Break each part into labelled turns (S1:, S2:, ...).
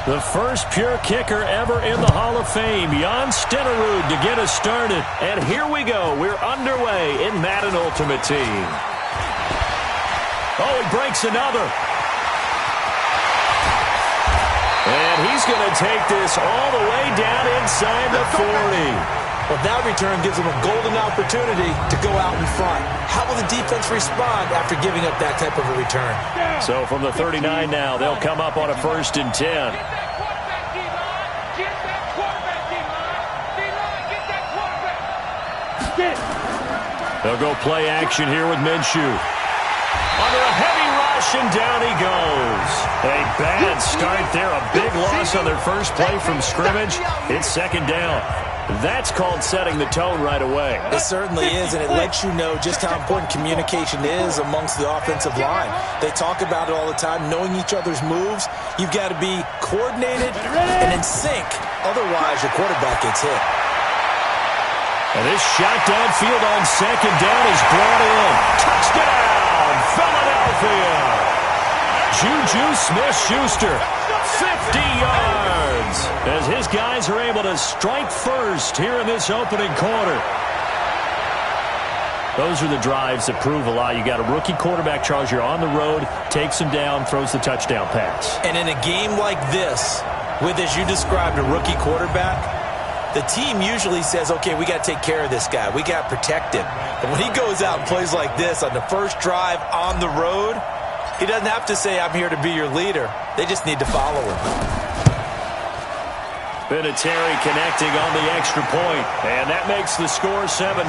S1: The first pure kicker ever in the Hall of Fame, Jan Stenerud, to get us started. And here we go. We're underway in Madden Ultimate Team. Oh, he breaks another. And he's going to take this all the way down inside the 40.
S2: Well, that return gives him a golden opportunity to go out in front. How will the defense respond after giving up that type of a return?
S1: So from the 39 now, they'll come up on a 1st and 10. They'll go play action here with Minshew. Under a heavy rush, and down he goes. A bad start there. A big loss on their first play from scrimmage. It's 2nd down. That's called setting the tone right away.
S2: It certainly is, and it lets you know just how important communication is amongst the offensive line. They talk about it all the time, knowing each other's moves. You've got to be coordinated and in sync. Otherwise, your quarterback gets hit.
S1: And this shot downfield on 2nd down is brought in. Touchdown, Philadelphia! Juju Smith-Schuster, 50 yards, as his guys are able to strike first here in this opening quarter. Those are the drives that prove a lot. You got a rookie quarterback, Charles. You're on the road, takes him down, throws the touchdown pass.
S2: And in a game like this, with, as you described, a rookie quarterback, the team usually says, okay, we got to take care of this guy. We got to protect him. But when he goes out and plays like this on the first drive on the road, he doesn't have to say, I'm here to be your leader. They just need to follow him.
S1: Vinatieri connecting on the extra point, and that makes the score 7-0.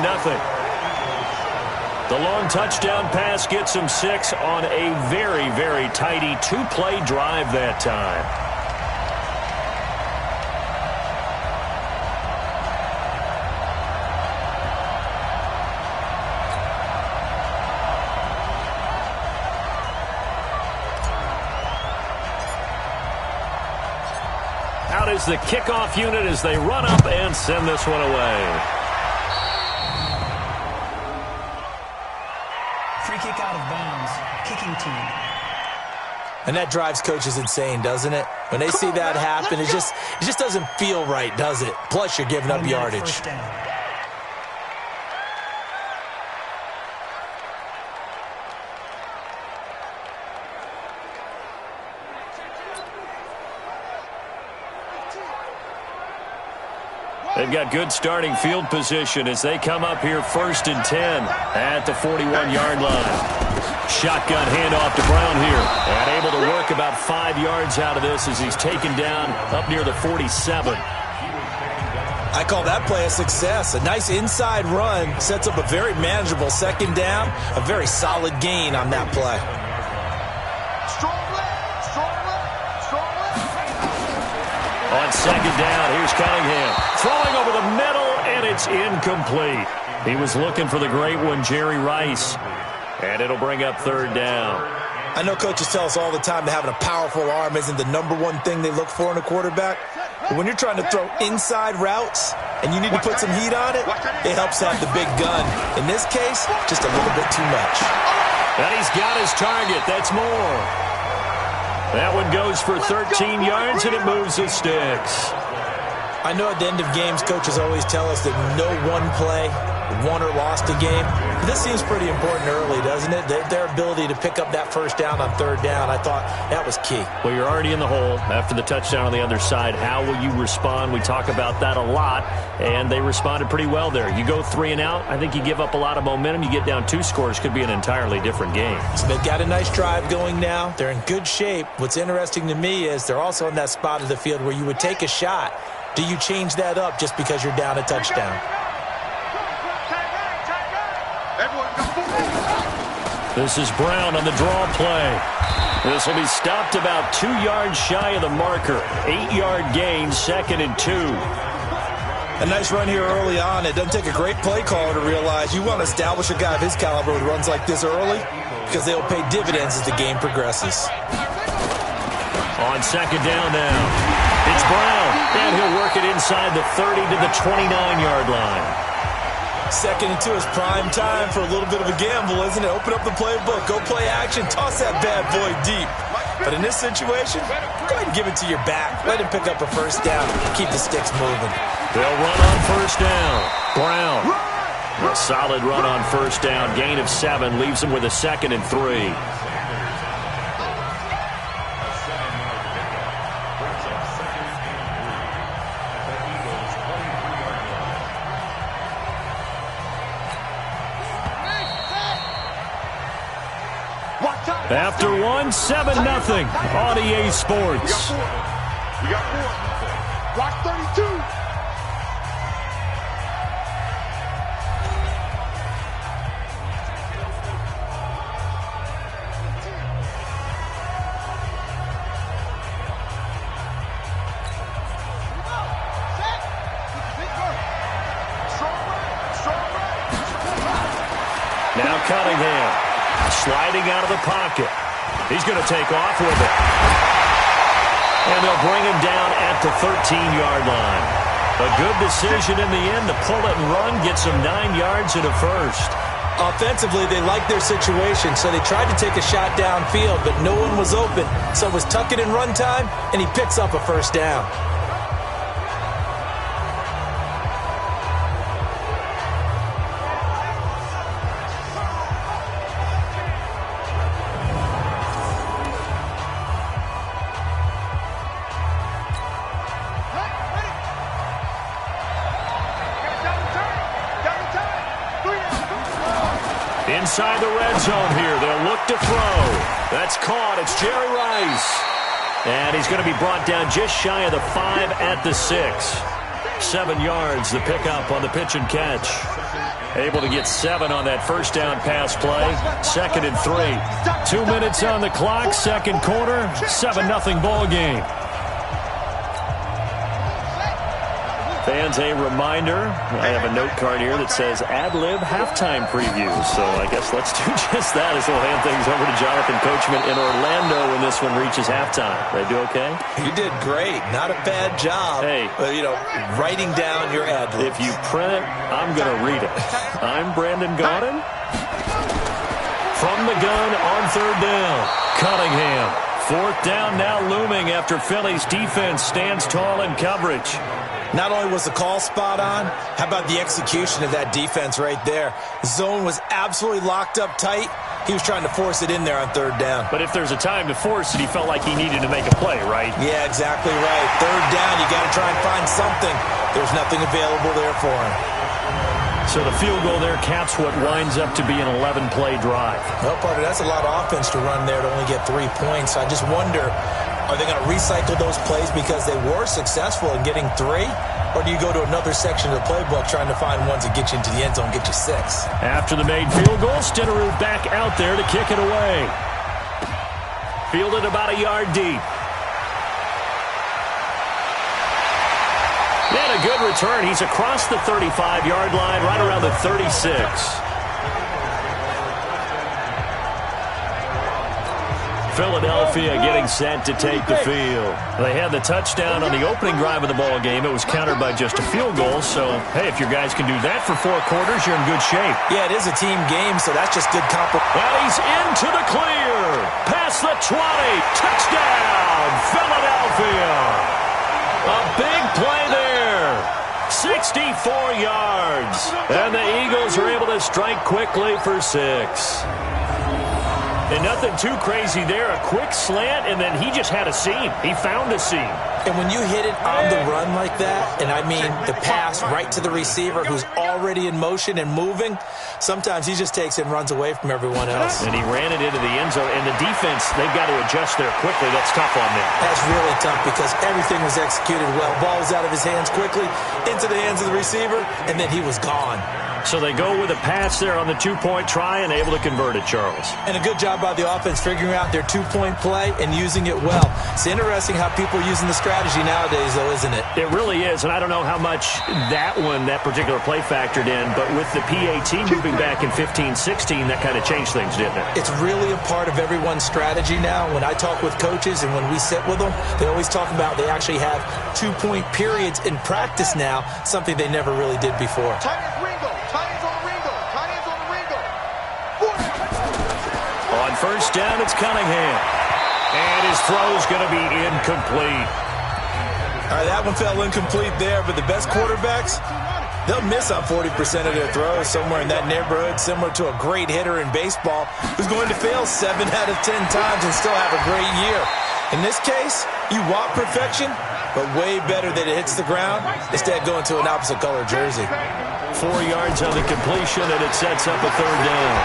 S1: The long touchdown pass gets him 6 on a very, very tidy 2-play drive that time. Out is the kickoff unit as they run up and send this one away.
S3: Free kick out of bounds. Kicking team.
S2: And that drives coaches insane, doesn't it? When they see that happen, it just doesn't feel right, does it? Plus, you're giving up yardage.
S1: They've got good starting field position as they come up here 1st and 10 at the 41-yard line. Shotgun handoff to Brown here. And able to work about 5 yards out of this as he's taken down up near the 47.
S2: I call that play a success. A nice inside run sets up a very manageable 2nd down. A very solid gain on that play.
S1: On 2nd down, here's Cunningham. Throwing over the middle, and it's incomplete. He was looking for the great one, Jerry Rice. And it'll bring up 3rd down.
S2: I know coaches tell us all the time that having a powerful arm isn't the #1 thing they look for in a quarterback. But when you're trying to throw inside routes and you need to put some heat on it, it helps have the big gun. In this case, just a little bit too much.
S1: And he's got his target. That's more. That one goes for 13 yards, and it moves the sticks.
S2: I know at the end of games, coaches always tell us that no one play won or lost a game. But this seems pretty important early, doesn't it? Their ability to pick up that 1st down on 3rd down, I thought that was key.
S1: Well, you're already in the hole after the touchdown on the other side. How will you respond? We talk about that a lot, and they responded pretty well there. You go 3 and out, I think you give up a lot of momentum. You get down 2 scores, could be an entirely different game.
S2: So they've got a nice drive going now. They're in good shape. What's interesting to me is they're also in that spot of the field where you would take a shot. Do you change that up just because you're down a touchdown?
S1: This is Brown on the draw play. This will be stopped about 2 yards shy of the marker. 8-yard gain, 2nd and 2.
S2: A nice run here early on. It doesn't take a great play caller to realize you want to establish a guy of his caliber who runs like this early because they'll pay dividends as the game progresses.
S1: On 2nd down now. It's Brown, and he'll work it inside the 30 to the 29-yard line.
S2: 2nd and 2 is prime time for a little bit of a gamble, isn't it? Open up the playbook, go play action, toss that bad boy deep. But in this situation, go ahead and give it to your back. Let him pick up a first down. Keep the sticks moving.
S1: They'll run on first down. Brown. A solid run on first down. Gain of 7 leaves him with a 2nd and 3. After 1, 7-0 on EA Sports.
S4: We got 4. Block 32.
S1: Now Cunningham. Sliding out of the pocket. He's going to take off with it. And they'll bring him down at the 13-yard line. A good decision in the end to pull it and run, gets him 9 yards and a first.
S2: Offensively, they liked their situation, so they tried to take a shot downfield, but no one was open. So it was tuck it in run time, and he picks up a first down.
S1: Inside the red zone here. They'll look to throw. That's caught. It's Jerry Rice. And he's going to be brought down just shy of the 5 at the 6. 7 yards, the pickup on the pitch and catch. Able to get 7 on that first down pass play. 2nd and 3. 2 minutes on the clock, second quarter. 7-0 ball game. Fans, a reminder, I have a note card here that says ad-lib halftime previews. So I guess let's do just that as we'll hand things over to Jonathan Coachman in Orlando when this one reaches halftime. They do okay?
S2: You did great. Not a bad job.
S1: Hey.
S2: Writing down your ad-libs.
S1: If you print it, I'm going to read it. I'm Brandon Gaudin. From the gun on third down. Cunningham. 4th down now looming after Philly's defense stands tall in coverage.
S2: Not only was the call spot on, how about the execution of that defense right there? Zone was absolutely locked up tight. He was trying to force it in there on third down.
S1: But if there's a time to force it, he felt like he needed to make a play, right?
S2: Yeah, exactly right. Third down, you got to try and find something. There's nothing available there for him.
S1: So the field goal there caps what winds up to be an 11-play drive.
S2: Well, partner, that's a lot of offense to run there to only get 3 points. I just wonder, are they going to recycle those plays because they were successful in getting 3? Or do you go to another section of the playbook trying to find ones that get you into the end zone, get you 6?
S1: After the made field goal, Stenerud back out there to kick it away. Fielded about a yard deep. And a good return. He's across the 35-yard line, right around the 36. Philadelphia getting set to take the field. They had the touchdown on the opening drive of the ball game. It was countered by just a field goal. So, hey, if your guys can do that for 4 quarters, you're in good shape.
S2: Yeah, it is a team game, so that's just good compliment.
S1: And he's into the clear. Past the 20. Touchdown, Philadelphia. A big play there. 64 yards. And the Eagles are able to strike quickly for 6. And nothing too crazy there. A quick slant, and then he just had a seam. He found a seam.
S2: And when you hit it on the run like that, and I mean the pass right to the receiver who's already in motion and moving, sometimes he just takes it and runs away from everyone else.
S1: And he ran it into the end zone. And the defense, they've got to adjust there quickly. That's tough on them.
S2: That's really tough because everything was executed well. Ball was out of his hands quickly, into the hands of the receiver, and then he was gone.
S1: So they go with a pass there on the 2-point try and able to convert it, Charles.
S2: And a good job by the offense figuring out their 2-point play and using it well. It's interesting how people are using the strategy nowadays, though, isn't it?
S1: It really is, and I don't know how much that particular play factored in, but with the PAT moving back in 15-16, that kind of changed things, didn't it?
S2: It's really a part of everyone's strategy now. When I talk with coaches and when we sit with them, they always talk about they actually have 2-point periods in practice now, something they never really did before.
S1: On first down, it's Cunningham. And his throw's going to be incomplete.
S2: All right, that one fell incomplete there, but the best quarterbacks, they'll miss on 40% of their throws, somewhere in that neighborhood, similar to a great hitter in baseball who's going to fail 7 out of 10 times and still have a great year. In this case, you want perfection, but way better that it hits the ground instead of going to an opposite color jersey.
S1: 4 yards on the completion, and it sets up a third down.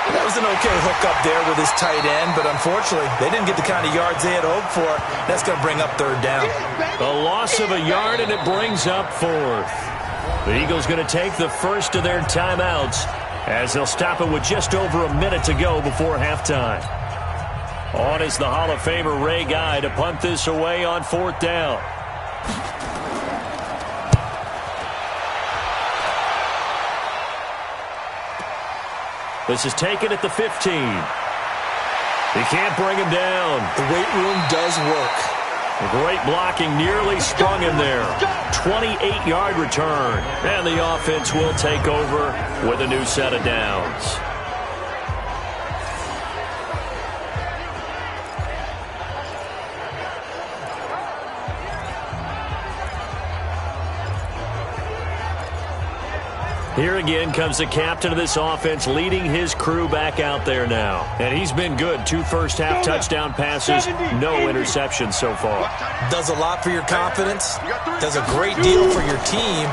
S2: That was an okay hook up there with his tight end, but unfortunately, they didn't get the kind of yards they had hoped for. That's going to bring up third down.
S1: A loss of a yard, and it brings up fourth. The Eagles going to take the first of their timeouts as they'll stop it with just over a minute to go before halftime. On is the Hall of Famer Ray Guy to punt this away on fourth down. This is taken at the 15. He can't bring him down.
S2: The weight room does work.
S1: Great blocking, nearly sprung him there. 28-yard return. And the offense will take over with a new set of downs. Here again comes the captain of this offense, leading his crew back out there now. And he's been good. 2 first-half touchdown passes, no interceptions so far.
S2: Does a lot for your confidence, does a great deal for your team,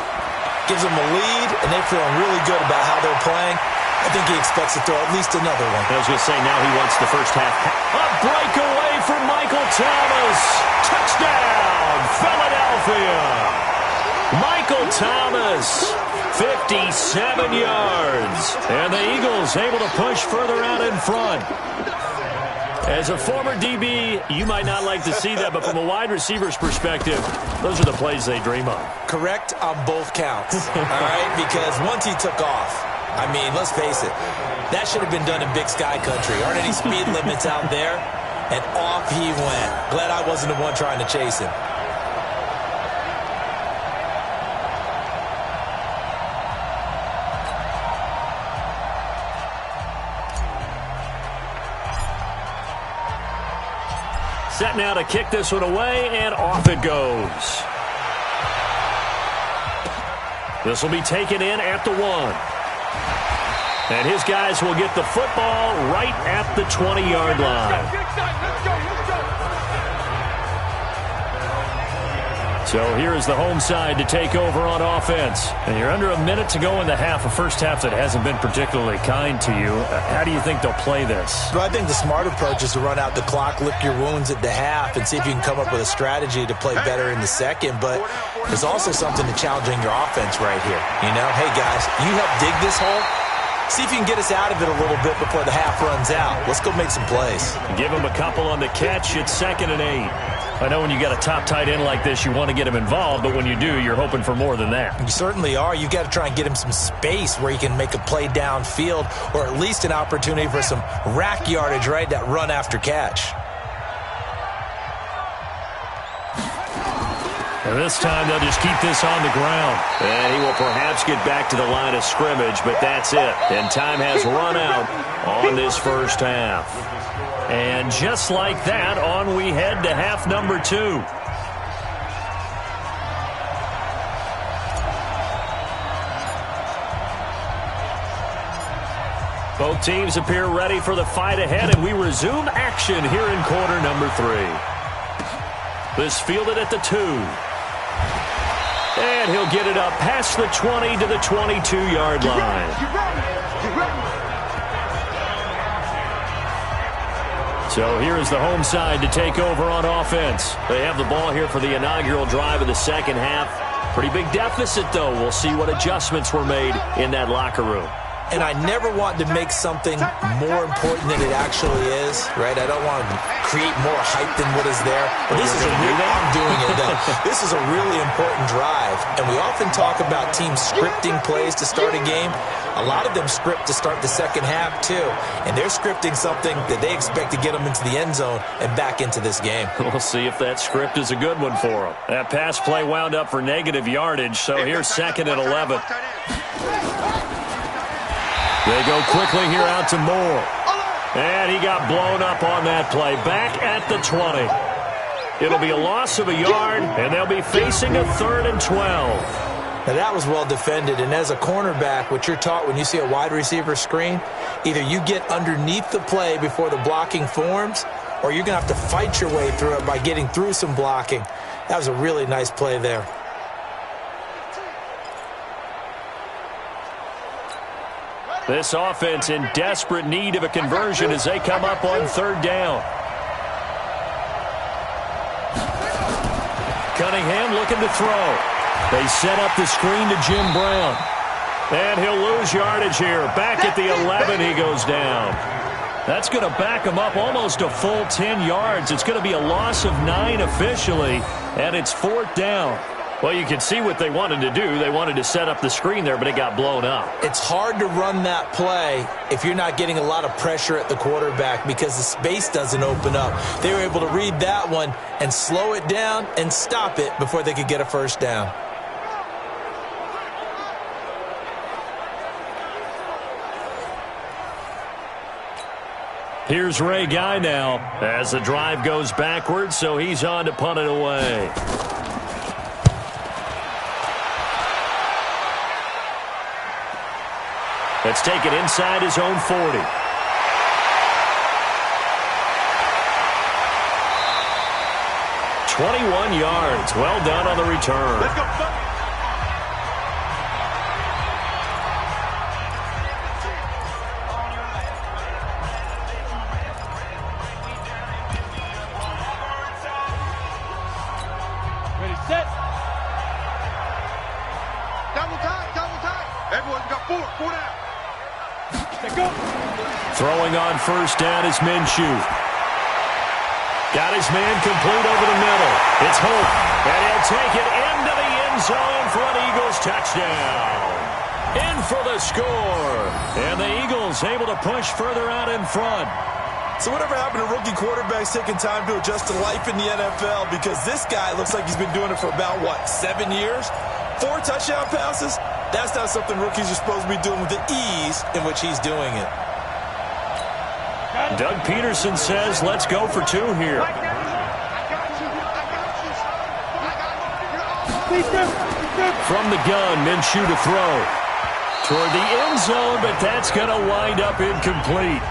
S2: gives them a lead, and they're feeling really good about how they're playing. I think he expects to throw at least another one.
S1: I was going to say, now he wants the first half. A breakaway from Michael Thomas. Touchdown, Philadelphia. Michael Thomas. 57 yards. And the Eagles able to push further out in front. As a former DB, you might not like to see that, but from a wide receiver's perspective, those are the plays they dream of.
S2: Correct on both counts, all right? Because once he took off, I mean, let's face it, that should have been done in Big Sky Country. Aren't any speed limits out there? And off he went. Glad I wasn't the one trying to chase him.
S1: Set now to kick this one away, and off it goes. This will be taken in at the 1. And his guys will get the football right at the 20-yard line. So here is the home side to take over on offense. And you're under a minute to go in the half, a first half that hasn't been particularly kind to you. How do you think they'll play this?
S2: Well, I think the smart approach is to run out the clock, lick your wounds at the half, and see if you can come up with a strategy to play better in the second. But there's also something to challenging your offense right here. You know, hey, guys, you help dig this hole. See if you can get us out of it a little bit before the half runs out. Let's go make some plays.
S1: Give him a couple on the catch. It's 2nd and 8. I know when you got a top tight end like this, you want to get him involved, but when you do, you're hoping for more than that.
S2: You certainly are. You got to try and get him some space where he can make a play downfield, or at least an opportunity for some rack yardage, right? That run after catch.
S1: And this time they'll just keep this on the ground. And he will perhaps get back to the line of scrimmage, but that's it. And time has run out on this first half. And just like that, on we head to half number 2. Both teams appear ready for the fight ahead, and we resume action here in quarter number 3. This fielded at the 2. And he'll get it up past the 20 to the 22-yard line. So here is the home side to take over on offense. They have the ball here for the inaugural drive of the second half. Pretty big deficit, though. We'll see what adjustments were made in that locker room.
S2: And I never want to make something more important than it actually is, right? I don't want to create more hype than what is there. But this is I'm doing it, though. This is a really important drive. And we often talk about teams scripting plays to start a game. A lot of them script to start the second half, too. And they're scripting something that they expect to get them into the end zone and back into this game.
S1: We'll see if that script is a good one for them. That pass play wound up for negative yardage, so here's 2nd and 11. They go quickly here out to Moore. And he got blown up on that play. Back at the 20. It'll be a loss of a yard, and they'll be facing a 3rd and 12.
S2: Now, that was well defended, and as a cornerback, what you're taught when you see a wide receiver screen, either you get underneath the play before the blocking forms, or you're going to have to fight your way through it by getting through some blocking. That was a really nice play there.
S1: This offense in desperate need of a conversion as they come up on 3rd down. Cunningham looking to throw. They set up the screen to Jim Brown. And he'll lose yardage here. Back at the 11, he goes down. That's going to back him up almost a full 10 yards. It's going to be a loss of 9 officially, and it's 4th down. Well, you can see what they wanted to do. They wanted to set up the screen there, but it got blown up.
S2: It's hard to run that play if you're not getting a lot of pressure at the quarterback because the space doesn't open up. They were able to read that one and slow it down and stop it before they could get a 1st down.
S1: Here's Ray Guy now as the drive goes backwards, so he's on to punt it away. Let's take it inside his own 40. "21 yards. Well done on the return.
S4: Let's go. Ready, set. Double time. Everyone's got 4 down. Go.
S1: Throwing on 1st down is Minshew. Got his man complete over the middle. It's Hope, and he'll take it into the end zone for an Eagles touchdown. In for the score, and the Eagles able to push further out in front.
S2: So whatever happened to rookie quarterbacks taking time to adjust to life in the NFL, because this guy looks like he's been doing it for about, 7 years? 4 touchdown passes? That's not something rookies are supposed to be doing with the ease in which he's doing it.
S1: Doug Peterson says, let's go for 2 here. From the gun, Minshew to throw. Toward the end zone, but that's going to wind up incomplete.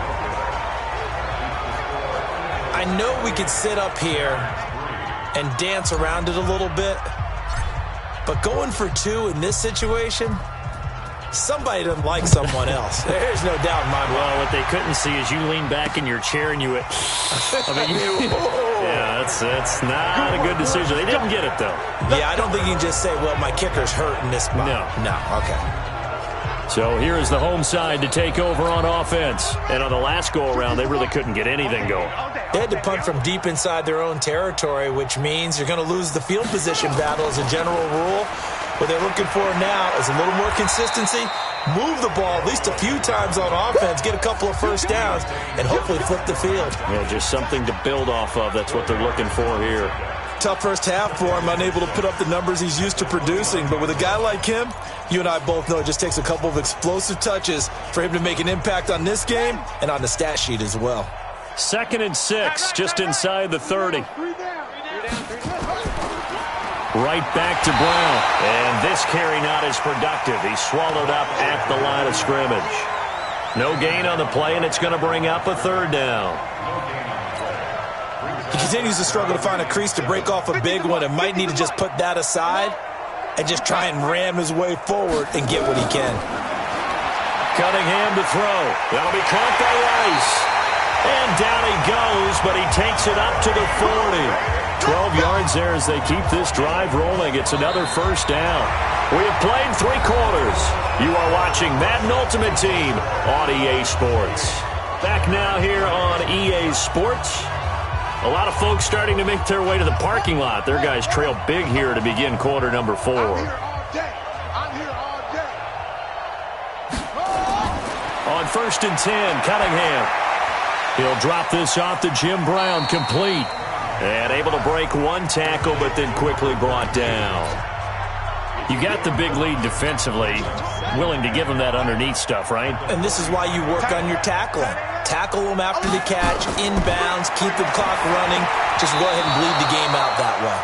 S2: I know we could sit up here and dance around it a little bit, but going for 2 in this situation, somebody doesn't like someone else. There's no doubt in my mind.
S1: Well, what they couldn't see is you lean back in your chair and you went, yeah, that's not a good decision. They didn't get it, though.
S2: Yeah, I don't think you can just say, well, my kicker's hurt in this spot. No, okay.
S1: So here is the home side to take over on offense. And on the last go-around, they really couldn't get anything going.
S2: They had to punt from deep inside their own territory, which means you're going to lose the field position battle as a general rule. What they're looking for now is a little more consistency, move the ball at least a few times on offense, get a couple of 1st downs, and hopefully flip the field.
S1: Yeah, just something to build off of. That's what they're looking for here.
S2: Tough first half for him, unable to put up the numbers he's used to producing. But with a guy like him, you and I both know it just takes a couple of explosive touches for him to make an impact on this game and on the stat sheet as well.
S1: 2nd and 6, just inside the 30. Right back to Brown. And this carry not as productive. He's swallowed up at the line of scrimmage. No gain on the play, and it's going to bring up a 3rd down.
S2: He continues to struggle to find a crease to break off a big one and might need to just put that aside and just try and ram his way forward and get what he can.
S1: Cunningham to throw. That'll be caught by Rice. And down he goes, but he takes it up to the 40. 12 yards there as they keep this drive rolling. It's another 1st down. We have played 3 quarters. You are watching Madden Ultimate Team on EA Sports. Back now here on EA Sports. A lot of folks starting to make their way to the parking lot. Their guys trail big here to begin quarter number 4.
S4: I'm here all day.
S1: On 1st and 10, Cunningham. He'll drop this off to Jim Brown, complete. And able to break 1 tackle, but then quickly brought down. You got the big lead defensively, willing to give him that underneath stuff, right?
S2: And this is why you work on your tackling. Tackle them after the catch, inbounds, keep the clock running. Just go ahead and bleed the game out that way.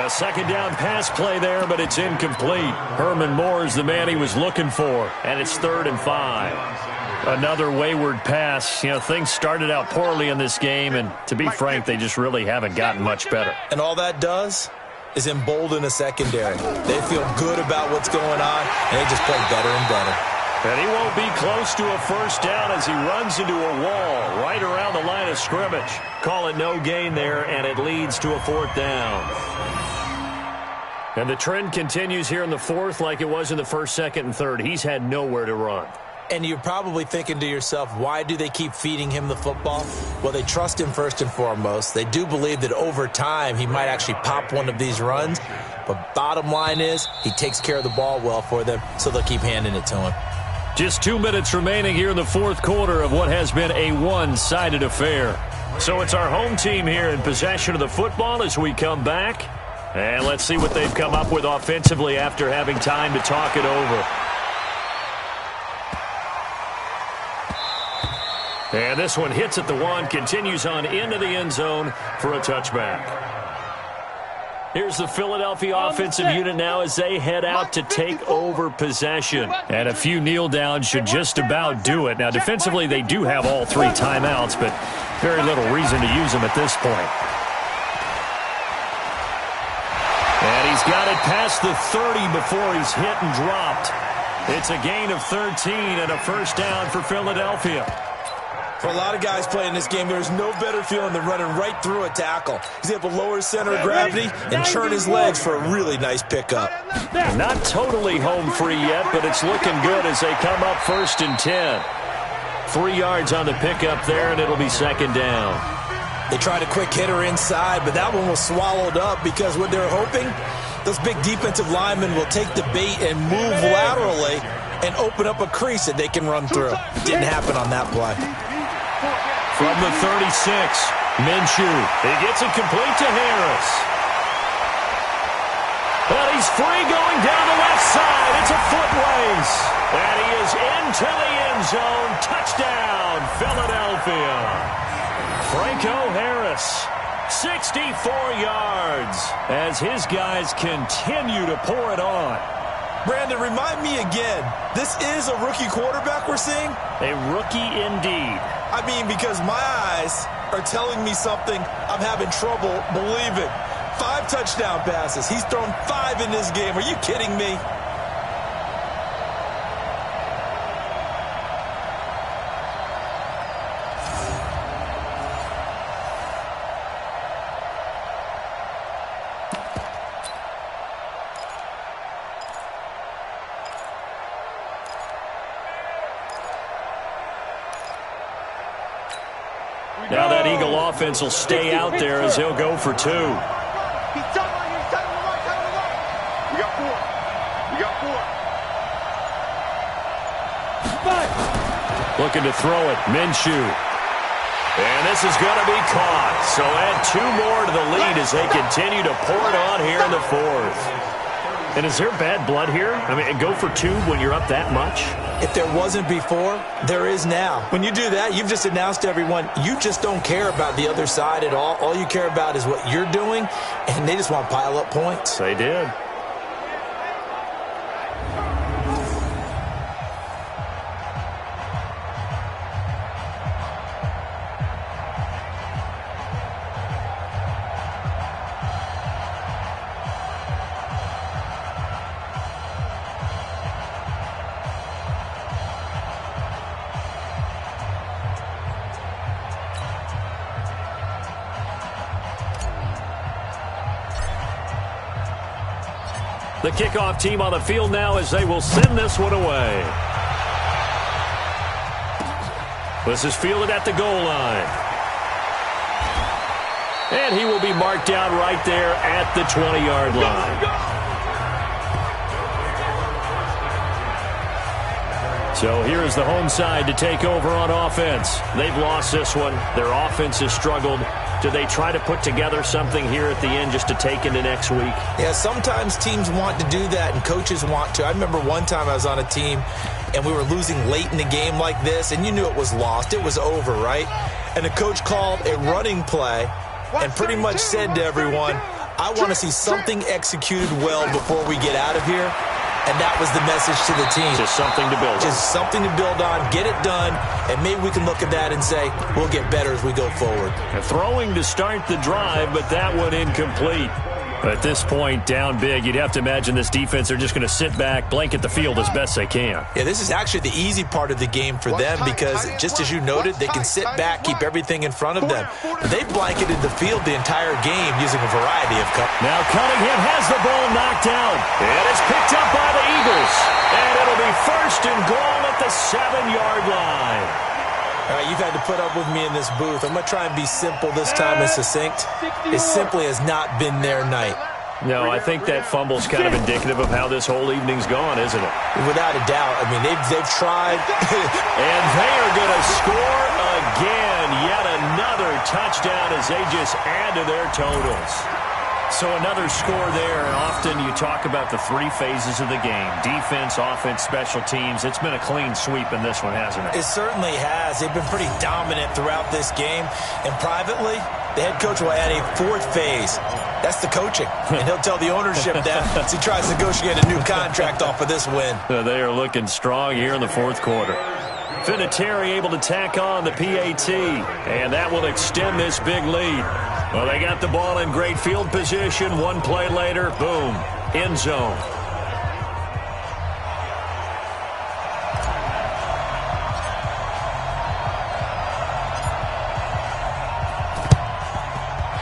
S1: A second down pass play there, but it's incomplete. Herman Moore is the man he was looking for, and it's 3rd and 5. Another wayward pass. You know, things started out poorly in this game, and to be frank, they just really haven't gotten much better.
S2: And all that does is embolden a secondary. They feel good about what's going on, and they just play better and better.
S1: And he won't be close to a first down as he runs into a wall right around the line of scrimmage. Call it no gain there, and it leads to a 4th down. And the trend continues here in the 4th like it was in the 1st, 2nd, and 3rd. He's had nowhere to run.
S2: And you're probably thinking to yourself, why do they keep feeding him the football? Well, they trust him first and foremost. They do believe that over time he might actually pop one of these runs. But bottom line is he takes care of the ball well for them, so they'll keep handing it to him.
S1: Just 2 minutes remaining here in the 4th quarter of what has been a one-sided affair. So it's our home team here in possession of the football as we come back. And let's see what they've come up with offensively after having time to talk it over. And this one hits at the 1, continues on into the end zone for a touchback. Here's the Philadelphia offensive unit now as they head out to take over possession. And a few kneel downs should just about do it. Now, defensively, they do have all 3 timeouts, but very little reason to use them at this point. And he's got it past the 30 before he's hit and dropped. It's a gain of 13 and a first down for Philadelphia.
S2: For a lot of guys playing this game, there's no better feeling than running right through a tackle. He's able to lower his center of gravity and churn his legs for a really nice pickup.
S1: Not totally home free yet, but it's looking good as they come up 1st and 10. 3 yards on the pickup there, and it'll be 2nd down.
S2: They tried a quick hitter inside, but that one was swallowed up because what they're hoping, those big defensive linemen will take the bait and move laterally and open up a crease that they can run through. Didn't happen on that play.
S1: From the 36, Minshew. He gets it complete to Harris. But he's free going down the left side. It's a foot race. And he is into the end zone. Touchdown, Philadelphia. Franco Harris, 64 yards as his guys continue to pour it on.
S2: Brandon, remind me again, this is a rookie quarterback we're seeing?
S1: A rookie indeed.
S2: I mean, because my eyes are telling me something I'm having trouble believing. 5 touchdown passes. He's thrown 5 in this game. Are you kidding me?
S1: Now that Eagle offense will stay out there as he'll go for 2.
S4: We got 4. We got 4.
S1: Looking to throw it, Minshew. And this is going to be caught. So add 2 more to the lead as they continue to pour it on here in the 4th. And is there bad blood here? I mean, go for 2 when you're up that much?
S2: If there wasn't before, there is now. When you do that, you've just announced to everyone, you just don't care about the other side at all. All you care about is what you're doing, and they just want to pile up points.
S1: They did. The kickoff team on the field now as they will send this one away. This is fielded at the goal line. And he will be marked down right there at the 20-yard line. So here is the home side to take over on offense. They've lost this one. Their offense has struggled. Do they try to put together something here at the end just to take into next week?
S2: Yeah, sometimes teams want to do that and coaches want to. I remember one time I was on a team and we were losing late in the game like this, and you knew it was lost, it was over, right? And the coach called a running play and pretty much said to everyone, I want to see something executed well before we get out of here. And that was the message to the team.
S1: Just something to build on.
S2: Just something to build on, get it done, and maybe we can look at that and say, we'll get better as we go forward.
S1: Throwing to start the drive, but that one incomplete. At this point, down big, you'd have to imagine this defense are just going to sit back, blanket the field as best they can.
S2: Yeah, this is actually the easy part of the game for them because, just as you noted, they can sit back, keep everything in front of them. They blanketed the field the entire game using a variety of covers.
S1: Now Cunningham has the ball knocked down. And it's picked up by the Eagles. And it'll be first and goal at the 7-yard line.
S2: All right, you've had to put up with me in this booth. I'm going to try and be simple this time and succinct. It simply has not been their night.
S1: No, I think that fumble's kind of indicative of how this whole evening's gone, isn't it?
S2: Without a doubt. I mean, they've tried.
S1: And they are going to score again. Yet another touchdown as they just add to their totals. So another score there, and often you talk about the three phases of the game. Defense, offense, special teams. It's been a clean sweep in this one, hasn't it?
S2: It certainly has. They've been pretty dominant throughout this game. And privately, the head coach will add a fourth phase. That's the coaching. And he'll tell the ownership that as he tries to negotiate a new contract off of this win.
S1: They are looking strong here in the fourth quarter. Vinatieri able to tack on the PAT, and that will extend this big lead. Well, they got the ball in great field position. One play later, boom, end zone.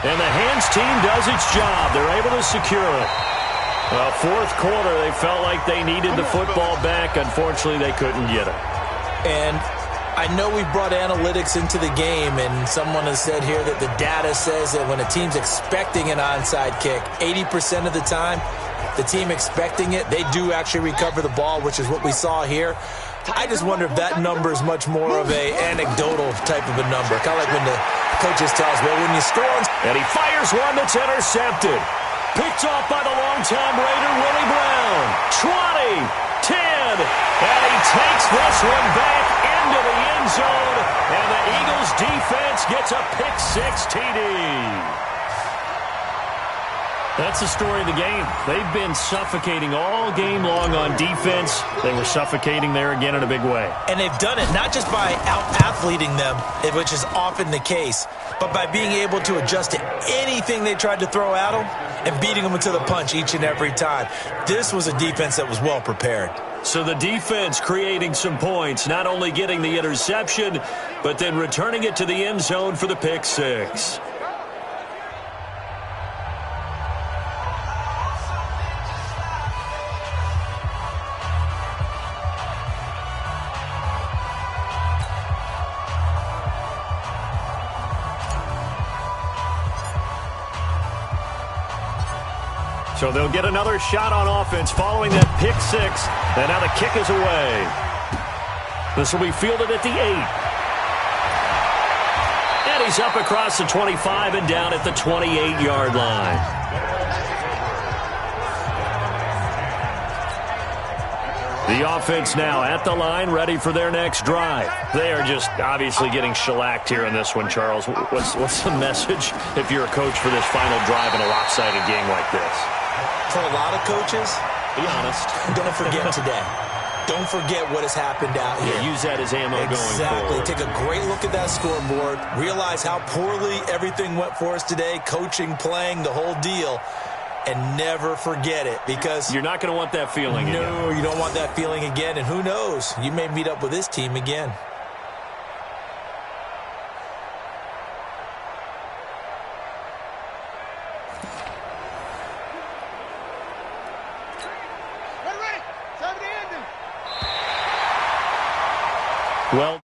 S1: And the hands team does its job. They're able to secure it. Well, fourth quarter, they felt like they needed the football back. Unfortunately, they couldn't get it.
S2: And I know we brought analytics into the game, and someone has said here that the data says that when a team's expecting an onside kick, 80% of the time, the team expecting it, they do actually recover the ball, which is what we saw here. I just wonder if that number is much more of a anecdotal type of a number, kind of like when the coaches tell us, well, when you score.
S1: And he fires one that's intercepted. Picked off by the longtime Raider, Willie Brown. 20, 10, and he takes this one back into the end zone, and the Eagles defense gets a pick-6 TD. That's the story of the game. They've been suffocating all game long on defense. They were suffocating there again in a big way.
S2: And they've done it not just by out-athleting them, which is often the case, but by being able to adjust to anything they tried to throw at them and beating them to the punch each and every time. This was a defense that was well prepared.
S1: So the defense creating some points, not only getting the interception, but then returning it to the end zone for the pick-6. So they'll get another shot on offense following that pick-6. And now the kick is away. This will be fielded at the 8. And he's up across the 25 and down at the 28-yard line. The offense now at the line, ready for their next drive. They are just obviously getting shellacked here in this one, Charles. What's the message if you're a coach for this final drive in a lopsided game like this?
S2: For a lot of coaches,
S1: be honest,
S2: don't forget today. Don't forget what has happened out here.
S1: Yeah, use that as ammo going forward.
S2: Take a great look at that scoreboard. Realize how poorly everything went for us today. Coaching, playing, the whole deal. And never forget it, because
S1: you're not going to want that feeling again.
S2: No, you don't want that feeling again. And who knows? You may meet up with this team again.
S1: Well,